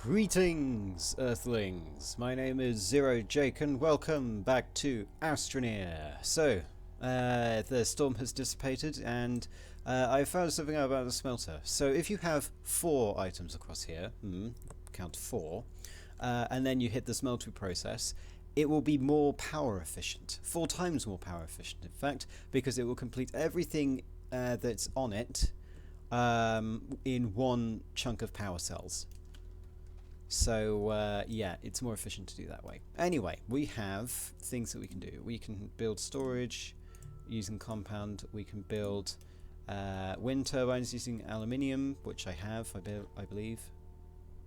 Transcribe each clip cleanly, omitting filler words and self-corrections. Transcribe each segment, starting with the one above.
Greetings, Earthlings! My name is Zero Jake and welcome back to Astroneer. So, the storm has dissipated and I found something out about the smelter. So if you have 4 items across here, count 4, and then you hit the smelting process, it will be more power efficient. 4 times more power efficient, in fact, because it will complete everything that's on it in one chunk of power cells. So yeah, it's more efficient to do that way. Anyway, we have things that we can do. We can build storage using compound. We can build wind turbines using aluminium, which I have, I believe.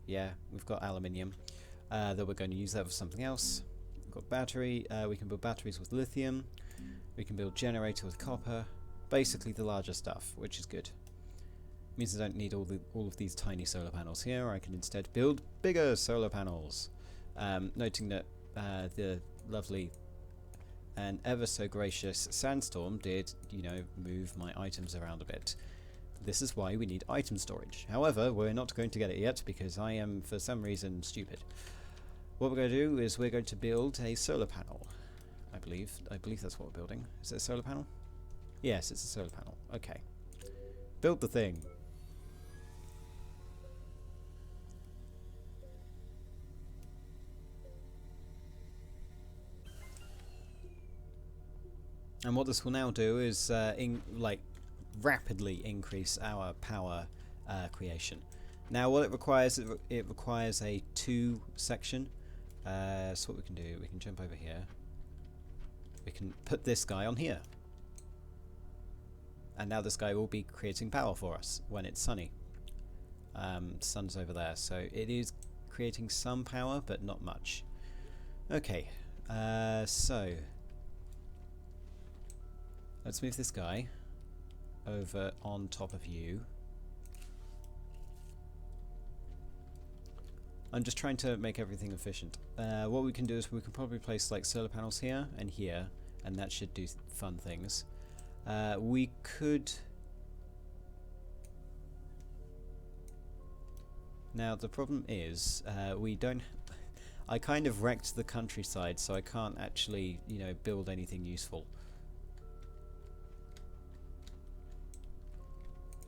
Yeah, we've got aluminium that we're going to use that for something else. We've got battery. We can build batteries with lithium. We can build generator with copper. Basically the larger stuff, which is good. Means I don't need all of these tiny solar panels here. I can instead build bigger solar panels. Noting that the lovely and ever so gracious sandstorm did, move my items around a bit. This is why we need item storage. However, we're not going to get it yet because I am, for some reason, stupid. What we're going to do is we're going to build a solar panel. I believe that's what we're building. Is it a solar panel? Yes, it's a solar panel. Okay. Build the thing. And what this will now do is rapidly increase our power creation. Now what it requires a 2 section. So what we can do, we can jump over here. We can put this guy on here. And now this guy will be creating power for us when it's sunny. Sun's over there, so it is creating some power, but not much. Okay, so let's move this guy over on top of you. I'm just trying to make everything efficient. What we can do is we can probably place like solar panels here, and that should do fun things. We could... Now the problem is, we don't... I kind of wrecked the countryside, so I can't actually, build anything useful.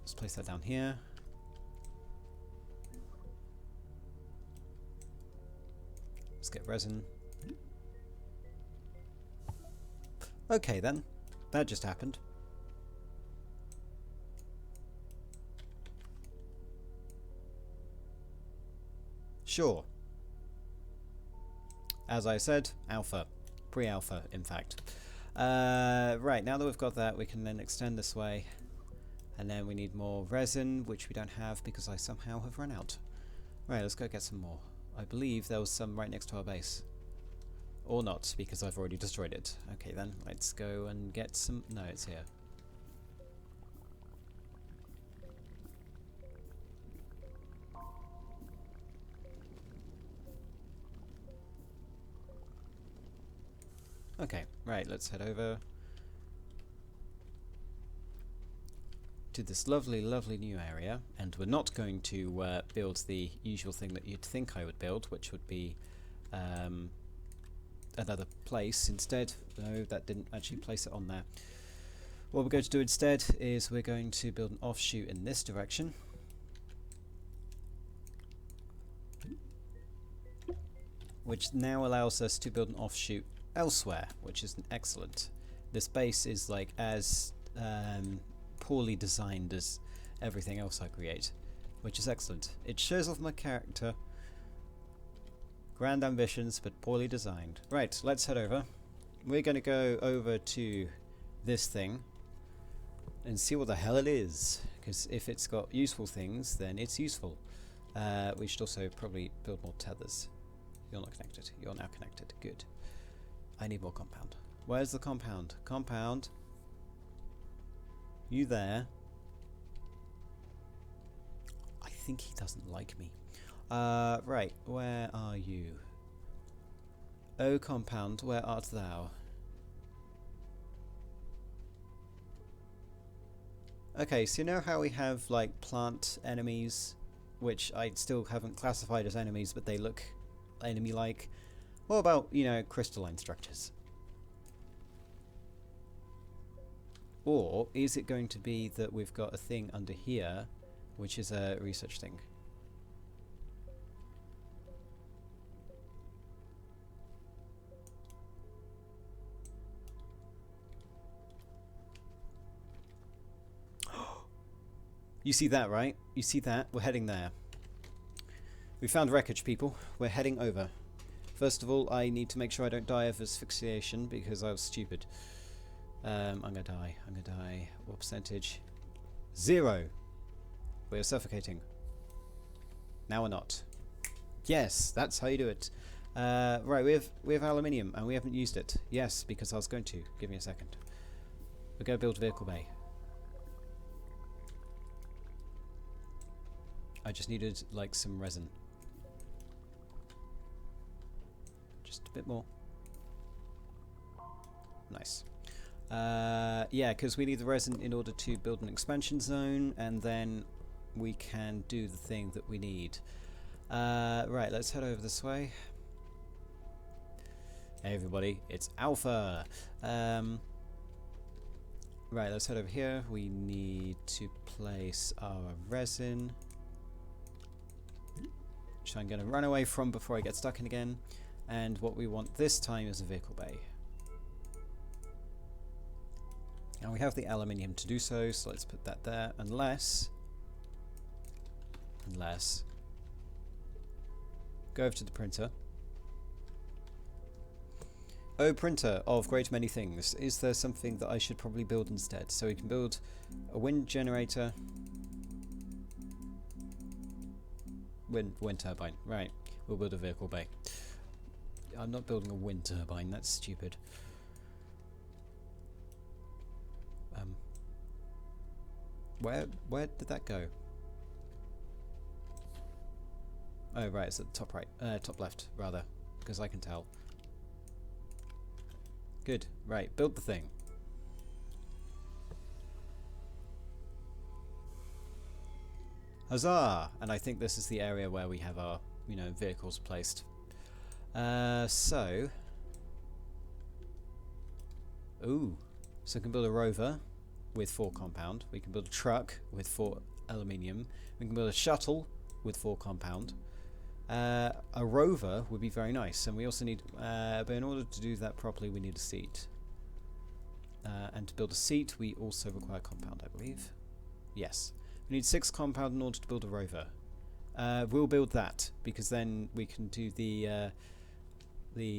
Let's place that down here. Let's get resin. Okay then, that just happened. Sure. As I said, alpha. Pre-alpha, in fact. Right, now that we've got that, we can then extend this way. And then we need more resin, which we don't have because I somehow have run out. Right, let's go get some more. I believe there was some right next to our base. Or not, because I've already destroyed it. Okay then, let's go and get some... No, it's here. Okay, right, let's head over to this lovely new area, and we're not going to build the usual thing that you'd think I would build, which would be another place. Instead, no, that didn't actually place it on there. What we're going to do instead is we're going to build an offshoot in this direction, which now allows us to build an offshoot elsewhere, which is excellent. This base is like as poorly designed as everything else I create, which is excellent. It shows off my character. Grand ambitions, but poorly designed. Right, let's head over. We're going to go over to this thing and see what the hell it is, because if it's got useful things, then it's useful. We should also probably build more tethers. You're not connected. You're now connected. Good. I need more compound. Where's the compound? Compound. You there? I think he doesn't like me. Right, where are you? Oh compound, where art thou? Okay, so you know how we have like plant enemies which I still haven't classified as enemies, but they look enemy-like. What about, you know, crystalline structures? Or is it going to be that we've got a thing under here, which is a research thing? You see that, right? You see that? We're heading there. We found wreckage, people. We're heading over. First of all, I need to make sure I don't die of asphyxiation because I was stupid. I'm gonna die. I'm gonna die. What percentage? 0. We're suffocating. Now we're not. Yes, that's how you do it. Right, we have aluminium and we haven't used it. Yes, because I was going to. Give me a second. We're going to build a vehicle bay. I just needed like some resin. Just a bit more. Nice. Yeah, because we need the resin in order to build an expansion zone, and then we can do the thing that we need. Right, let's head over this way. Hey everybody, it's Alpha. Right, let's head over here. We need to place our resin, which I'm going to run away from before I get stuck in again. And what we want this time is a vehicle bay. And we have the aluminium to do so, so let's put that there. Unless go over to the printer. Oh, printer of great many things. Is there something that I should probably build instead? So we can build a wind generator. Wind turbine. Right. We'll build a vehicle bay. I'm not building a wind turbine. That's stupid. Where did that go? Oh, right. It's at the top right. Top left, rather. Because I can tell. Good. Right. Build the thing. Huzzah! And I think this is the area where we have our, you know, vehicles placed. So we can build a Rover with 4 compound. We can build a truck with 4 aluminium. We can build a shuttle with 4 compound. A Rover would be very nice, and we also need, but in order to do that properly, we need a seat. And to build a seat, we also require compound, I believe. Yes, we need 6 compound in order to build a Rover. We'll build that because then we can do the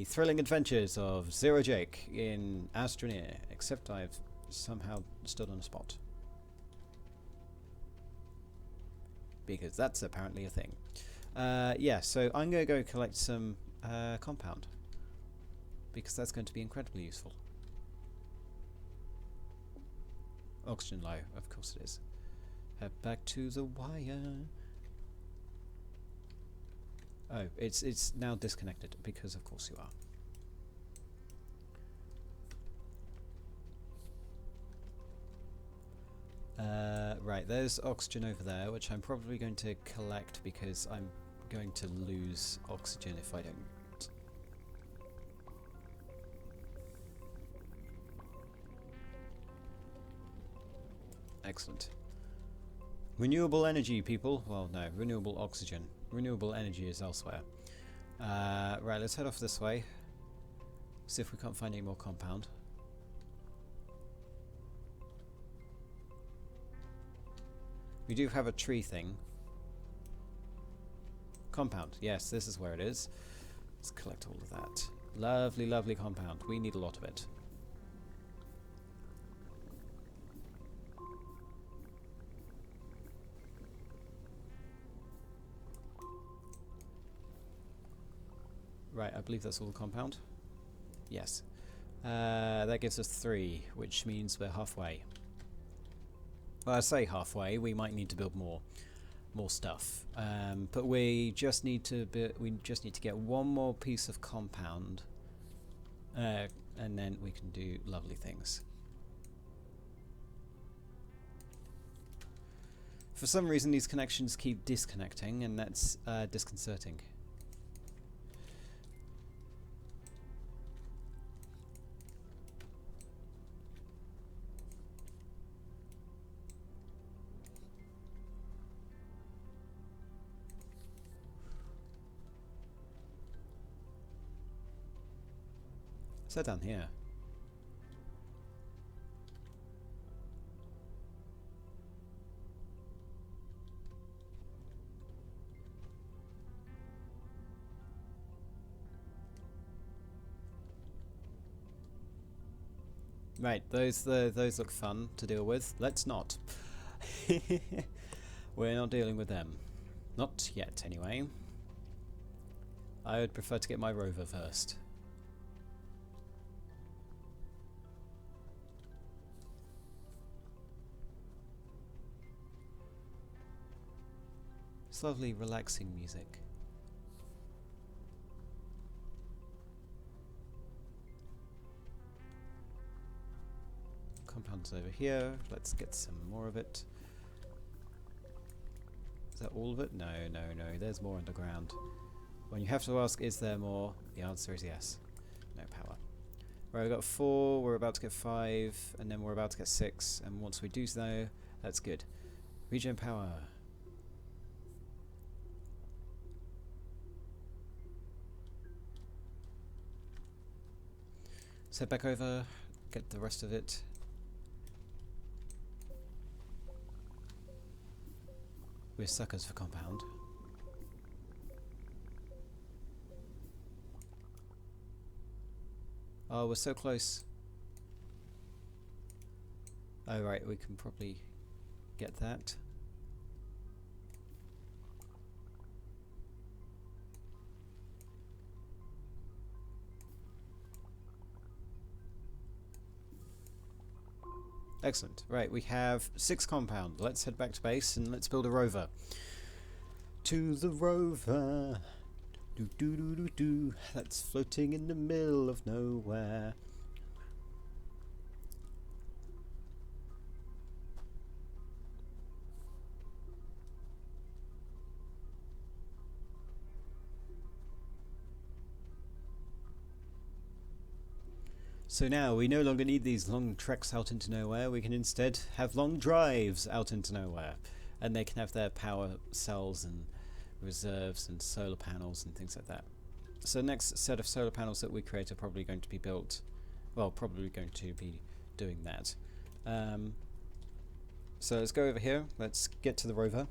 thrilling adventures of Zero Jake in Astroneer. Except I've somehow stood on a spot because that's apparently a thing. Yeah, so I'm going to go collect some compound because that's going to be incredibly useful. Oxygen low, of course it is. Head back to the wire. Oh, it's now disconnected because of course you are. Right, there's oxygen over there, which I'm probably going to collect because I'm going to lose oxygen if I don't. Excellent. Renewable energy, people. Well, no, renewable oxygen. Renewable energy is elsewhere. Right, let's head off this way. See if we can't find any more compound. We do have a tree thing. Compound. Yes, this is where it is. Let's collect all of that. Lovely, lovely compound. We need a lot of it. Right, I believe that's all the compound. Yes. That gives us 3, which means we're halfway. Well, I say halfway. We might need to build more stuff. But we just need to get one more piece of compound, and then we can do lovely things. For some reason these connections keep disconnecting, and that's disconcerting. Is that down here? Right, those look fun to deal with. Let's not. We're not dealing with them. Not yet, anyway. I would prefer to get my rover first. It's lovely, relaxing music. Compounds over here. Let's get some more of it. Is that all of it? No, no, no. There's more underground. When you have to ask, is there more? The answer is yes. No power. Right, we've got 4, we're about to get 5, and then we're about to get 6, and once we do so, that's good. Regen power. Let's head back over, get the rest of it. We're suckers for compound. Oh, we're so close. Oh right, we can probably get that. Excellent. Right, we have 6 compound. Let's head back to base and let's build a rover. To the rover. Do do do do do. That's floating in the middle of nowhere. So now we no longer need these long treks out into nowhere. We can instead have long drives out into nowhere, and they can have their power cells and reserves and solar panels and things like that. So the next set of solar panels that we create are probably going to be built, well, probably going to be doing that. So let's go over here. Let's get to the rover.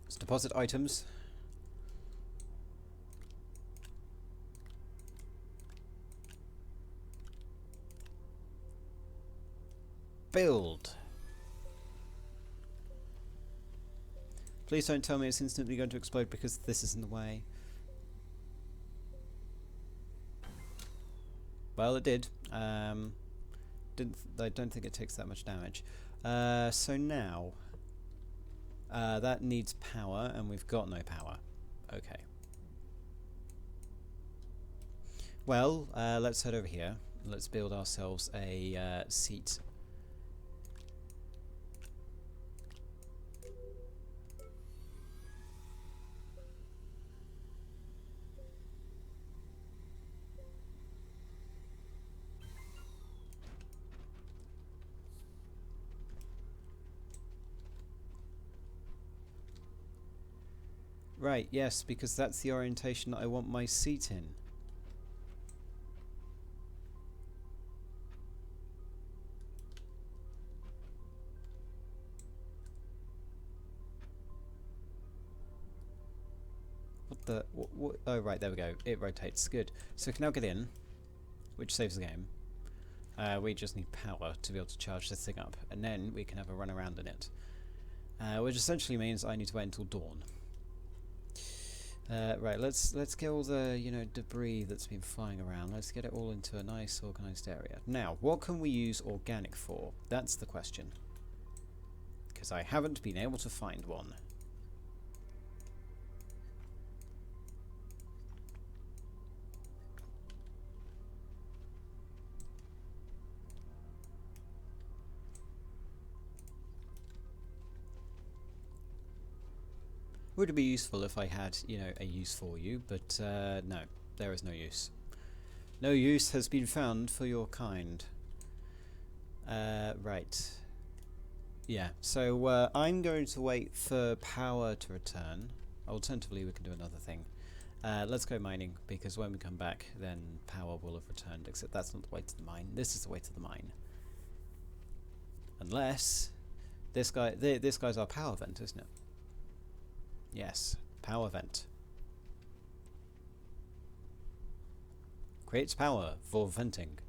Let's deposit items. Build. Please don't tell me it's instantly going to explode because this is in the way. Well, it did. I don't think it takes that much damage. So now that needs power, and we've got no power. Okay. Well, let's head over here. Let's build ourselves a seat. Right, yes, because that's the orientation that I want my seat in. What the... What, oh, right, there we go. It rotates. Good. So we can now get in, which saves the game. We just need power to be able to charge this thing up, and then we can have a run around in it. Which essentially means I need to wait until dawn. Right, let's get all the debris that's been flying around. Let's get it all into a nice organised area. Now, what can we use organic for? That's the question. Because I haven't been able to find one. Would be useful if I had, you know, a use for you, but no, there is no use. No use has been found for your kind. Right. Yeah, so I'm going to wait for power to return. Alternatively, we can do another thing. Let's go mining, because when we come back, then power will have returned, except that's not the way to the mine. This is the way to the mine. Unless this guy's our power vent, isn't it? Yes, power vent. Creates power for venting.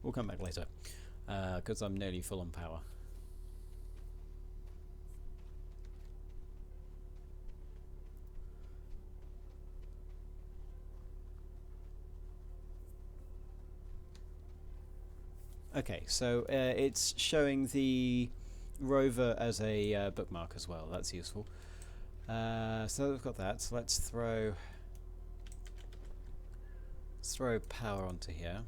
We'll come back later, because I'm nearly full on power. Okay, so it's showing the rover as a bookmark as well. That's useful. So we've got that. So let's throw power onto here.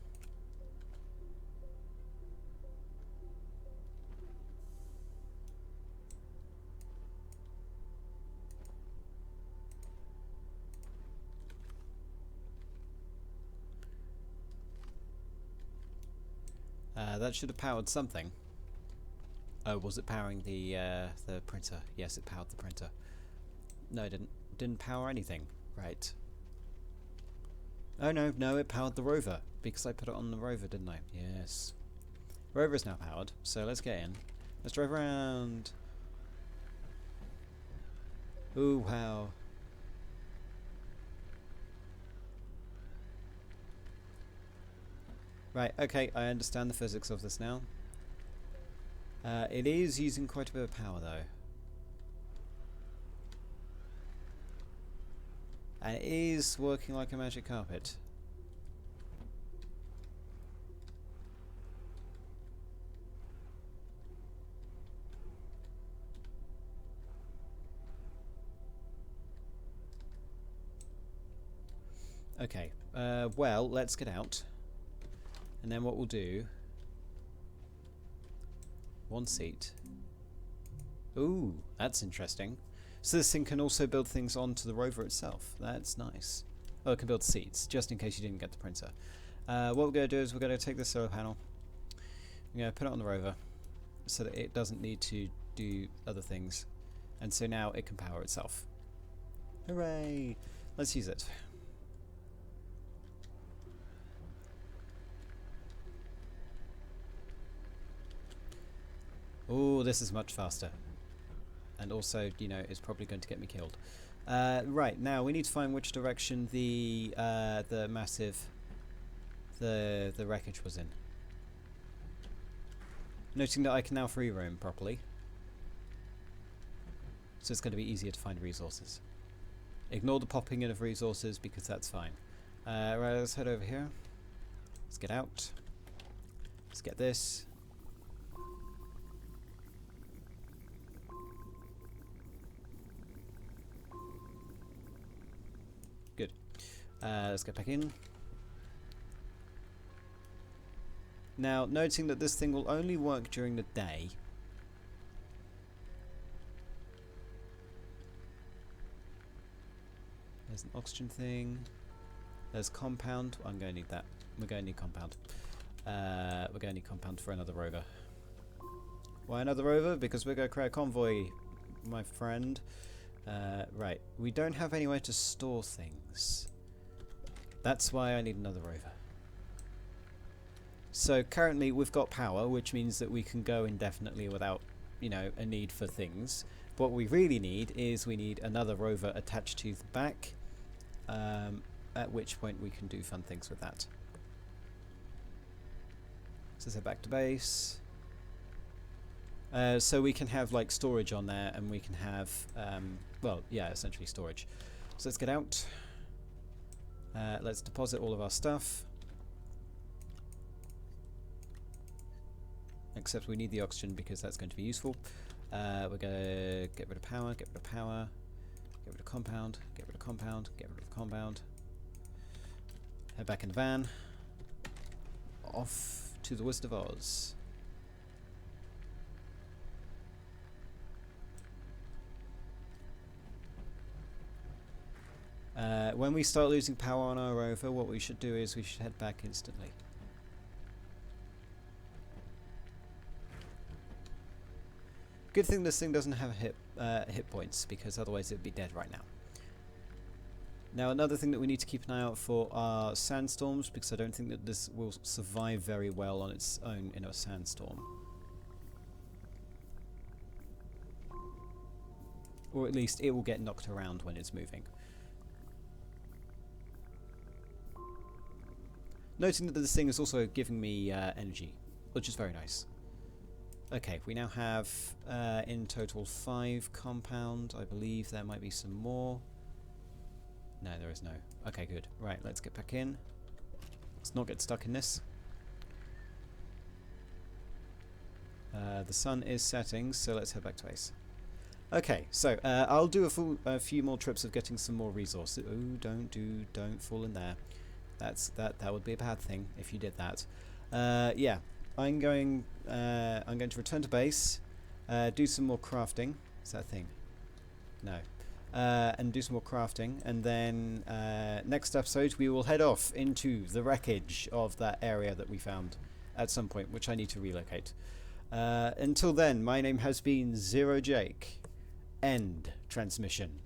That should have powered something. Oh, was it powering the printer? Yes, it powered the printer. No, it didn't. Didn't power anything. Right. Oh no, it powered the rover because I put it on the rover, didn't I? Yes. Rover is now powered, so let's get in. Let's drive around. Ooh, wow. Right, okay, I understand the physics of this now. It is using quite a bit of power though. And it is working like a magic carpet. Okay, well, let's get out. And then what we'll do... One seat. Ooh, that's interesting. So this thing can also build things onto the rover itself. That's nice. Oh, it can build seats, just in case you didn't get the printer. What we're going to do is we're going to take this solar panel. We're going to put it on the rover so that it doesn't need to do other things. And so now it can power itself. Hooray! Let's use it. Oh, this is much faster. And also, you know, it's probably going to get me killed. Right, now we need to find which direction the wreckage was in. Noting that I can now free roam properly. So it's going to be easier to find resources. Ignore the popping in of resources because that's fine. Right, let's head over here. Let's get out. Let's get this. Good. Let's get back in. Now, noting that this thing will only work during the day. There's an oxygen thing. There's compound. I'm going to need that. We're going to need compound. We're going to need compound for another rover. Why another rover? Because we're going to create a convoy, my friend. Right. We don't have anywhere to store things. That's why I need another rover. So currently we've got power, which means that we can go indefinitely without, you know, a need for things. What we really need is we need another rover attached to the back, at which point we can do fun things with that. So let's head back to base. So we can have like storage on there, and we can have, well, yeah, essentially storage. So let's get out. Let's deposit all of our stuff. except we need the oxygen because that's going to be useful. We're going to get rid of power, get rid of power, get rid of compound, get rid of compound, get rid of compound. Head back in the van. Off to the Wizard of Oz. When we start losing power on our rover, what we should do is we should head back instantly. Good thing this thing doesn't have hit points, because otherwise it would be dead right now. Now another thing that we need to keep an eye out for are sandstorms, because I don't think that this will survive very well on its own in a sandstorm. Or at least it will get knocked around when it's moving. Noting that this thing is also giving me energy, which is very nice. Okay, we now have in total 5 compound. I believe there might be some more. No, there is no. Okay, good. Right, let's get back in. Let's not get stuck in this. The sun is setting, so let's head back to base. Okay, so I'll do a few more trips of getting some more resources. Oh, don't fall in there. That would be a bad thing if you did that. Yeah, I'm going to return to base, do some more crafting. Is that a thing? No. And do some more crafting, and then next episode we will head off into the wreckage of that area that we found at some point, which I need to relocate. Until then, my name has been Zero Jake. End transmission.